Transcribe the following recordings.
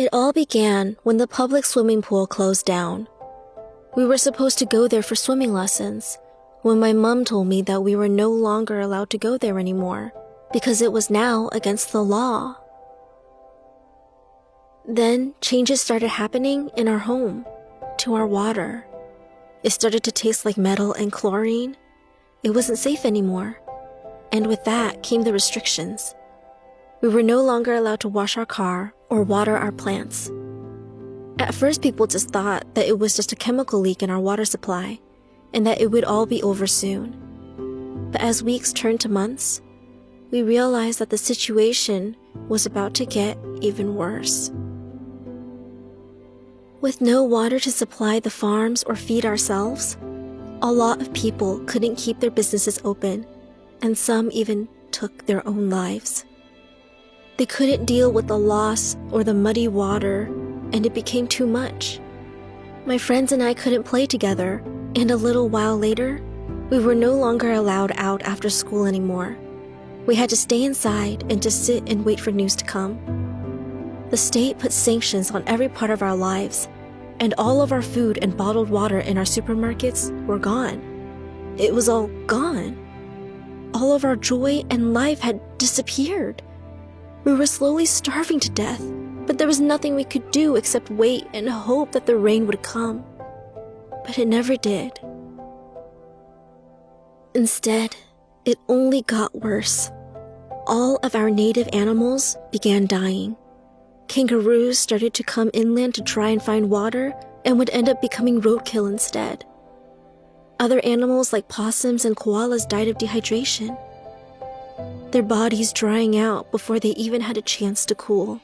It all began when the public swimming pool closed down. We were supposed to go there for swimming lessons when my mom told me that we were no longer allowed to go there anymore because it was now against the law. Then changes started happening in our home, to our water. It started to taste like metal and chlorine. It wasn't safe anymore. And with that came the restrictions. We were no longer allowed to wash our car or water our plants. At first, people just thought that it was just a chemical leak in our water supply and that it would all be over soon. But as weeks turned to months, we realized that the situation was about to get even worse. With no water to supply the farms or feed ourselves, a lot of people couldn't keep their businesses open, and some even took their own lives. They couldn't deal with the loss or the muddy water, and it became too much. My friends and I couldn't play together, and a little while later, we were no longer allowed out after school anymore. We had to stay inside and just sit and wait for news to come. The state put sanctions on every part of our lives, and all of our food and bottled water in our supermarkets were gone. It was all gone. All of our joy and life had disappeared. We were slowly starving to death, but there was nothing we could do except wait and hope that the rain would come. But it never did. Instead, it only got worse. All of our native animals began dying. Kangaroos started to come inland to try and find water and would end up becoming roadkill instead. Other animals like possums and koalas died of dehydration, their bodies drying out before they even had a chance to cool.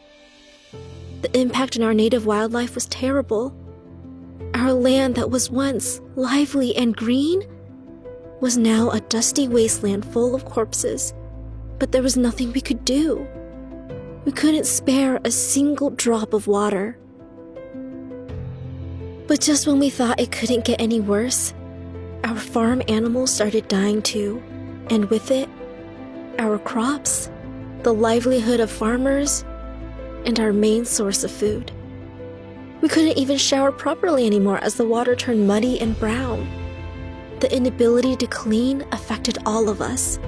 The impact on our native wildlife was terrible. Our land that was once lively and green was now a dusty wasteland full of corpses, but there was nothing we could do. We couldn't spare a single drop of water. But just when we thought it couldn't get any worse, our farm animals started dying too, and with it, our crops, the livelihood of farmers, and our main source of food. We couldn't even shower properly anymore as the water turned muddy and brown. The inability to clean affected all of us.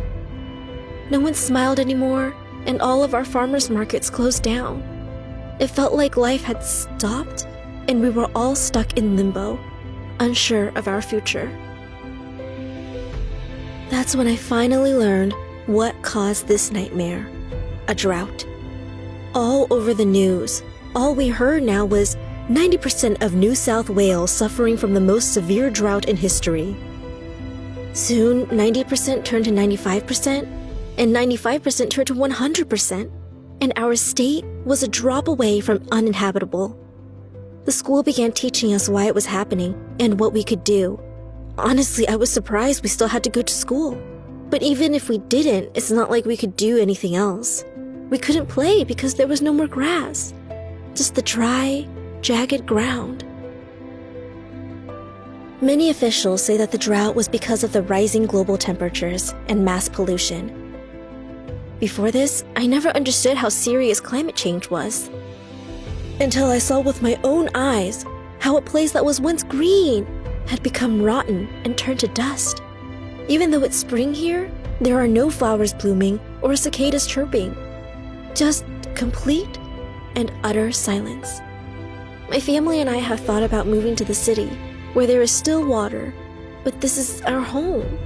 No one smiled anymore, and all of our farmers' markets closed down. It felt like life had stopped, and we were all stuck in limbo, unsure of our future. That's when I finally learned what caused this nightmare: a drought. All over the news, all we heard now was 90% of New South Wales suffering from the most severe drought in history. Soon, 90% turned to 95%, and 95% turned to 100%, and our state was a drop away from uninhabitable. The school began teaching us why it was happening and what we could do. Honestly, I was surprised we still had to go to school. But even if we didn't, it's not like we could do anything else. We couldn't play because there was no more grass, just the dry, jagged ground. Many officials say that the drought was because of the rising global temperatures and mass pollution. Before this, I never understood how serious climate change was, until I saw with my own eyes how a place that was once green had become rotten and turned to dust. Even though it's spring here, there are no flowers blooming or cicadas chirping. Just complete and utter silence. My family and I have thought about moving to the city, where there is still water, but this is our home.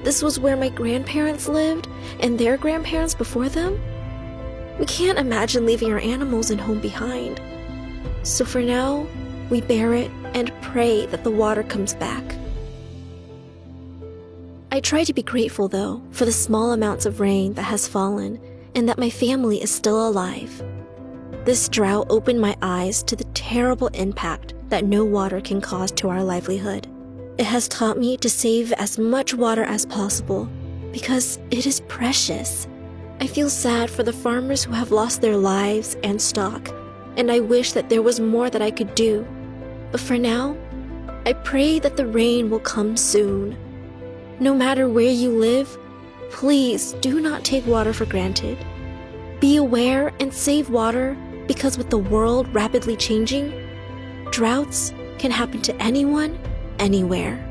This was where my grandparents lived, and their grandparents before them. We can't imagine leaving our animals and home behind. So for now, we bear it and pray that the water comes back. I try to be grateful, though, for the small amounts of rain that has fallen and that my family is still alive. This drought opened my eyes to the terrible impact that no water can cause to our livelihood. It has taught me to save as much water as possible because it is precious. I feel sad for the farmers who have lost their lives and stock, and I wish that there was more that I could do. But for now, I pray that the rain will come soon. No matter where you live, please do not take water for granted. Be aware and save water Because with the world rapidly changing, droughts can happen to anyone, anywhere.